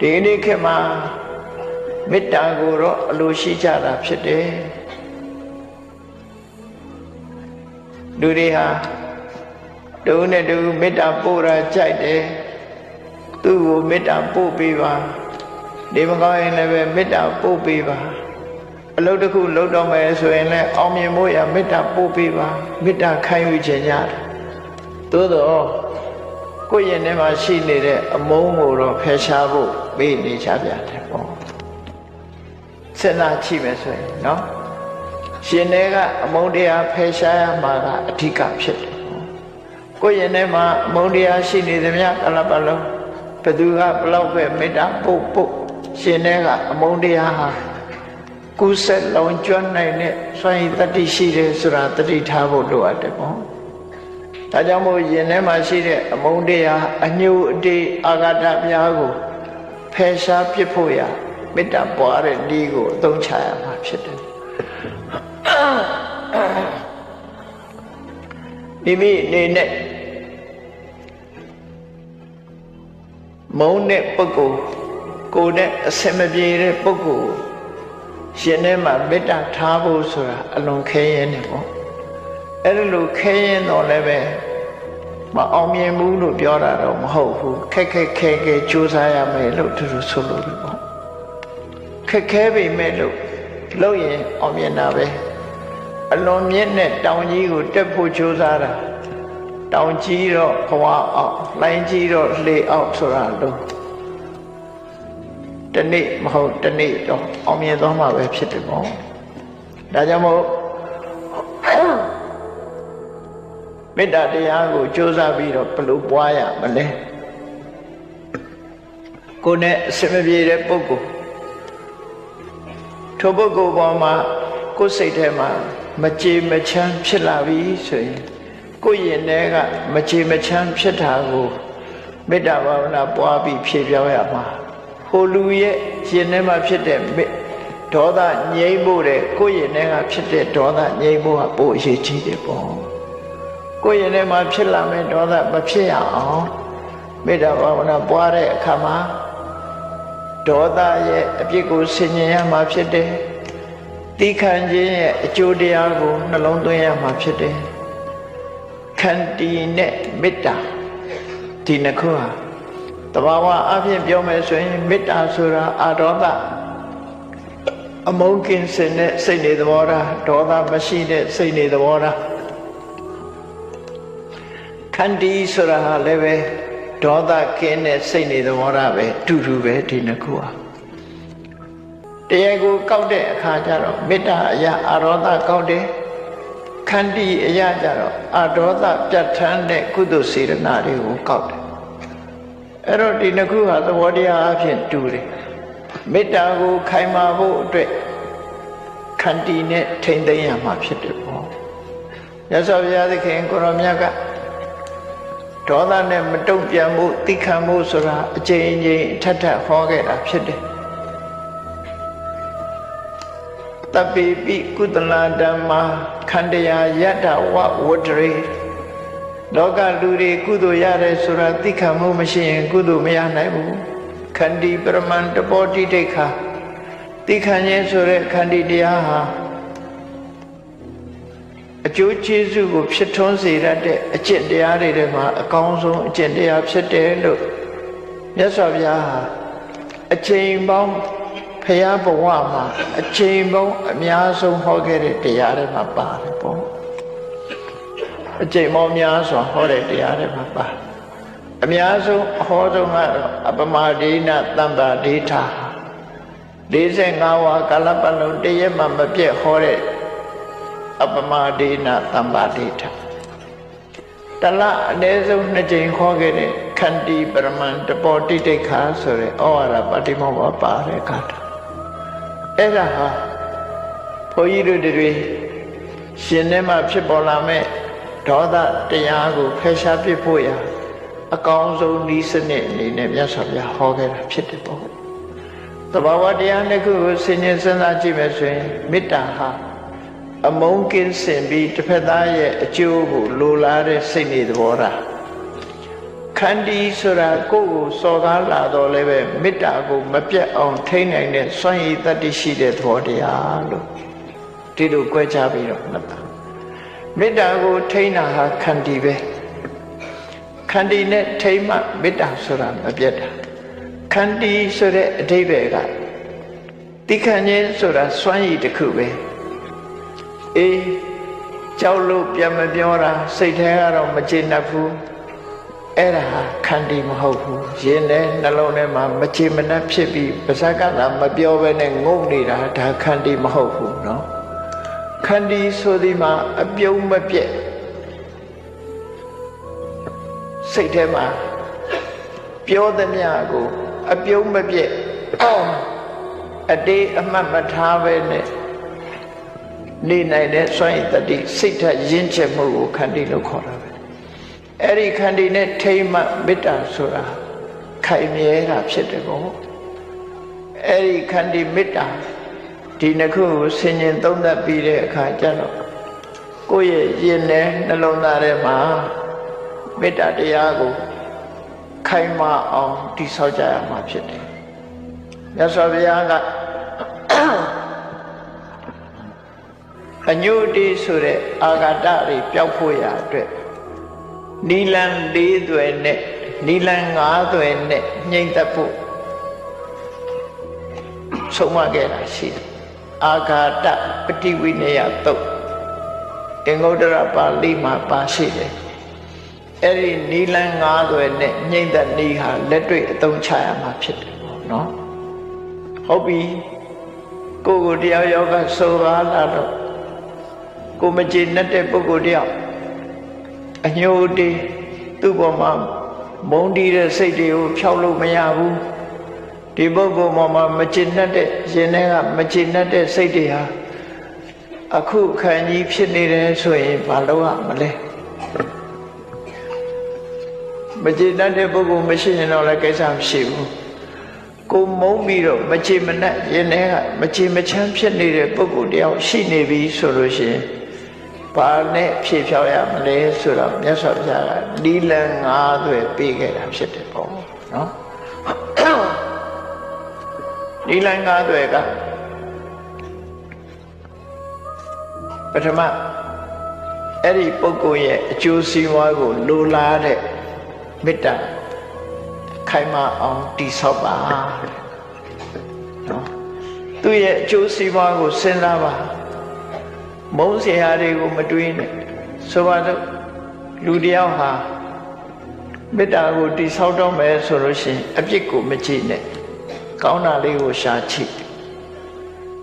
ဒီနေ့ခေတ်မှာမေတ္တာကိုတော့အလိုရှိကြတာဖြစ်တယ်လူတွေဟာတူနဲ့တူမေတ္တာပို့တာကြိုက်တယ်သူ့ကိုမေတ္တာပို့ပေးပါဒီမကောင်းရင်လည်းပဲမေတ္တာပို့ပေးပါအလုပ်တစ်ခုလုပ်တော့မယ်ဆိုရင်လည်းအောင်မြင်ဖို့ရမေတ္တာပို့ပေးပါမေတ္တာခံယူခြင်းရတယ်သို့တော့ကိုယ့်ရင်ထဲမှာရှိနေတဲ့အမုန်းကိုတော့ဖယ်ရှားဖို့ပေးနေချပြတယ်ပေါ့စဉ်းစားကြည့်မယ်ဆိုရင်နော်ရှင်တွေကအမုန်းတရားဖယ်ရှားရမှာကအဓိကဖြစ်တယ်ကိုယ့်ရင်ထဲမှာအမုန်းတရားရှိနေသမျှကလပ်ပလုံးဘသူကဘလောက်ပဲမေတ္တာပို့ရှင်တွေကအမုန်းတရားဟာကုဆက်လောင်ကျွမ်းနိုင်တဲ့စွမ်းရည်တတိရှိတယ်ဆိုတာတတိထားဖို့လိုအပ်တယ်ပေါ့ဒါကြောင့်မို့ရင်ထဲမှာရှိတဲ့အမုန်းတရားအညှို့အတေးအာဃာတများကိုဖယ်ရှားပစ်ဖို့ရမေတ္တာပွားတဲ့ဤကိုအသုံးချရမှာဖြစ်တယ်မိမိအနေနဲ့မုန်းတဲ့ပုဂ္ဂိုလ်ကိုယ်နဲ့အစင်မပြေတဲ့ပုဂ္ဂိုလ်ရှင်ထဲမှာမေတ္တာထားဖို့ဆိုတာအလွန်ခဲယဉ်နေပေါ့အဲ့လိုခဲယဉ်တော့လည်းပဲမအောင်မြင်ဘူးလို့ပြောတာတော့မဟုတ်ဘူးခက်ခဲကြိုးစားရမယ်လို့သူတို့ဆိုလို့ပေါ့ခက်ခဲပေမဲ့လို့လုပ်ရင်အောင်မြင်တာပဲအလွန်မြင့်တဲ့တောင်ကြီးကိုတက်ဖို့ကြိုးစားတာတောင်ကြီးတော့ခွာအောင်လိုင်းကြီးတော့လေအောင်ဆိုတာလို့တနေ့မဟုတ်တနေ့တော့အောင်မြင်သွားမှာပဲဖြစ်တယ်ပေါ့ဒါကြောင့်မို့မေတ္တာတရားကိုကြိုးစားပြီးတော့ဘယ်လိုပွားရမလဲကိုယ်နဲ့အစမပြေတဲ့ပုဂ္ဂိုလ်ထိုပုဂ္ဂိုလ်ပေါ်မှာကိုယ်စိတ်ထဲမှာမကြေမချမ်းဖြစ်လာပြီဆိုရင်ကိုယ့်ရင်ထဲကမကြေမချမ်းဖြစ်တာကိုမေတ္တာဘာဝနာပွားပြီးဖြေပြောင်းရမှာဟိုလူရဲ့ရင်ထဲမှာဖြစ်တဲ့ဒေါသငြိမ်းဖို့တဲ့ကိုယ့်ရင်ထဲကဖြစ်တဲ့ဒေါသငြိမ်းဖို့ကပိုအရေးကြီးတယ်ပေါ့ကိုယ့်ရင်ထဲမှာဖြစ်လာမဲ့ဒေါသမဖြစ်ရအောင်မေတ္တာဘာဝနာပွားတဲ့အခါမှာဒေါသရဲ့အပြစ်ကိုဆင်ញင်ရမှာဖြစ်တယ်တိခံခြင်းရဲ့အကျိုးတရားကိုနှလုံးသွင်းရမှာဖြစ်တယ်ခန္တီနဲ့မေတ္တာဒီနှစ်ခုဟာတဘာဝအဖြစ်ပြောမယ်ဆိုရင်မေတ္တာဆိုတာအာဒေါသအမုန်းကင်းစင်တဲ့စိတ်နေသဘောထားဒေါသမရှိတဲ့စိတ်နေသဘောထားခန္တီဆိုတာဟာလည်းပဲဒေါသကင်းတဲ့စိတ်နေသဘောထားပဲတူတူပဲဒီနှစ်ခုဟာတရားကိုကောက်တဲ့အခါကျတော့မေတ္တာအရာအာဒေါသကောက်တယ်ခန္တီအရာကျတော့အာဒေါသပြတ်ထန်းတဲ့ကုသိုလ်စေတနာတွေကိုကောက်တယ်အဲ့တော့ဒီနှစ်ခုဟာသဘောတရားအဖြစ်တူတယ်မေတ္တာကိုခိုင်မာဖို့အတွက်ခန္တီနဲ့ထိမ့်သိမ်းရမှာဖြစ်တယ်ပေါ့မြတ်စွာဘုရားသခင်ကိုရောမြတ်ကဒေါသနဲ့မတုံ့ပြန်မှုသိခံမှုဆိုတာအကျဉ်းချင်းထပ်ထပ်ဟောခဲ့တာဖြစ်တယ်တပိပိကုသလဓမ္မာခန္တရာယတ္တဝဝတ္တရေလောကလူတွေကုသိုလ်ရတယ်ဆိုတာသိခံမှုမရှိရင်ကုသိုလ်မရနိုင်ဘူးခန္တီပရမန်တပောတိဒိဋ္ဌာသိခံခြင်းဆိုတဲ့ခန္တီတရားဟာအကျိုးကျေးဇူးကိုဖြစ်ထွန်းစေတတ်တဲ့အကျင့်တရားတွေထဲမှာအကောင်းဆုံးအကျင့်တရားဖြစ်တယ်လို့မြတ်စွာဘုရားဟာအချိန်ပေါင်းဖရာဘဝမှာအချိန်ပေါင်းအများဆုံးဟောခဲ့တဲ့တရားတွေမှာပါတယ်ပေါ့အချိန်ပေါင်းများစွာဟောတဲ့တရားတွေမှာပါအများဆုံးအဟောဆုံးကတော့အပမဒိနသံပါဒိဋ္ဌာ45ဝါကာလပတ်လုံးတရက်မှမပြတ်ဟောတဲ့အပမဒိနသံပါဒိဋ္ဌာတလအနည်းဆုံး2ကြိမ်ခေါ်ခဲ့တဲ့ခန္တီပရမန်တပောတိဒိဋ္ဌာဆိုတဲ့ဩဝါဒပါတိမောပါပါတဲ့ကာထာအဲ့ဒါဟာဘုန်းကြီးတို့တွေရှင်ထဲမှာဖြစ်ပေါ်လာမဲ့ဒေါသတရားကိုဖယ်ရှားပစ်ဖို့ရာအကောင်းဆုံးနည်းစနစ်အနေနဲ့မြတ်စွာဘုရားဟောခဲ့တာဖြစ်တယ်ပေါ့သဘာဝတရားတစ်ခုကိုဆင်ញင်စဉ်းစားကြည့်မယ်ဆိုရင်မေတ္တာဟာအမုန်းကင်းစင်ပြီးတစ်ဖက်သားရဲ့အကျိုးကိုလိုလားတဲ့စိတ်နေသဘောထားခ န္တီဆိုတာကိုယ့်ကိုစော်ကားလာတော့လည်းပဲမေတ္တာကိုမပြတ်အောင်ထိန်းနိုင်တဲ့စွမ်းရည်တတ္တိရှိတဲ့သဘောတရားလို့ဒီလိုကြွယ်ချပြီးတော့မှတ်တာမေတ္တာကိုထိန်းတာဟာခန္တီပဲခန္တီနဲ့ထိန်းမှမေတ္တာဆိုတာမပြတ်တာခန္တီဆိုတဲ့အဓိပ္ပာယ်ကတိခဏ်ခြင်းဆိုတာစွမ်းရည်တစ်ခုပဲအေးကြောက်လို့ပြန်မပြောတာစိတ်ထဲကတော့မကျေနပ်ဘူးအဲ့ဒါခန္တီမဟုတ်ဘူးရင်ထဲနှလုံးထဲမှာမကျေမနပ်ဖြစ်ပြီးပါးစပ်ကသာမပြောဘဲနဲ့ငုံနေတာဒါခန္တီမဟုတ်ဘူးเนาะခန္တီဆိုဒီမှာအပြုံးမပြတ်စိတ်ထဲမှာပြောသမျှကိုအပြုံးမပြတ်အတေးအမှတ်မထားပဲနဲ့နေနိုင်တဲ့စွမ်းရည်တတိစိတ်ဓာတ်ရင့်ကျက်မှုကိုခန္တီလို့ခေါ်တာပဲအဲ့ဒီခန္တီနဲ့ထိမှမေတ္တာဆိုတာခိုင်မြဲတာဖြစ်တယ်ပေါ့အဲ့ဒီခန္တီမေတ္တာဒီနှစ်ခုကိုဆင်ញင်သုံးသပ်ပြီးတဲ့အခါကျတော့ကိုယ့်ရဲ့ရင်ထဲနှလုံးသားထဲမှာမေတ္တာတရားကိုခိုင်မာအောင်တည်ဆောက်ကြရမှာဖြစ်တယ်မြတ်စွာဘုရားကအညုတိဆိုတဲ့အာဃာတတွေပျောက်ဖို့ရအတွက်နီလန်၄သွယ်နဲ့နီလန်၅သွယ်နဲ့နှိမ့်သက်ဖို့ဆုံးမခဲ့တာရှိတယ်အာဃာတပฏิဝိနယသုတ်အင်္ဂုတ္တရပါဠိမှာပါရှိတယ်အဲ့ဒီနီလန်၅သွယ်နဲ့နှိမ့်သက်နီးဟာလက်တွေ့အသုံးချရမှာဖြစ်တယ်ပေါ့နော်ဟုတ်ပြီကိုယ်တယောက်ယောက်ကဆိုပါလာတော့ကိုမကျေနပ်တဲ့ပုဂ္ဂိုလ်တယောက်အညှို့တေးသူ့ပေါ်မှာမုန်းတီးတဲ့စိတ်တွေကိုဖျောက်လို့မရဘူးဒီပုဂ္ဂိုလ်ပေါ်မှာမကျေနပ်တဲ့ရင်ထဲကမကျေနပ်တဲ့စိတ်တွေဟာအခုခံကြီးဖြစ်နေတယ်ဆိုရင်ဘာလုပ်ရမလဲမကျေနပ်တဲ့ပုဂ္ဂိုလ်မရှိရင်တော့လည်းကိစ္စမရှိဘူးကိုမုန်းပြီးတော့မကျေမနပ်ရင်ထဲကမကျေမချမ်းဖြစ်နေတဲ့ပုဂ္ဂိုလ်တယောက်ရှိနေပြီဆိုလို့ရှိရင်ဘာနဲ့ဖြေဖြောက်ရမလဲဆိုတော့မြတ်စွာဘုရားကနီလန်၅သွယ်ပေးခဲ့တာဖြစ်တယ်ပေါ့နော်နီလန်၅သွယ်ကပထမအဲ့ဒီပုဂ္ဂိုလ်ရဲ့အကျိုးစီးပွားကိုလိုလားတဲ့မေတ္တာခိုင်မာအောင်တည်ဆောက်ပါနော်သူ့ရဲ့အကျိုးစီးပွားကိုစဉ်းစားပါမုန်းစရာတွေကိုမတွေးနဲ့ဆိုပါတော့လူတယောက်ဟာမေတ္တာကိုတည်ဆောက်တော့မယ်ဆိုလို့ရှိရင်အပြစ်ကိုမကြည့်နဲ့ကောင်းတာလေးကိုရှာကြည့်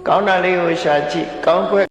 ကောင်းတာလေးကိုရှာကြည့်ကောင်းကွက်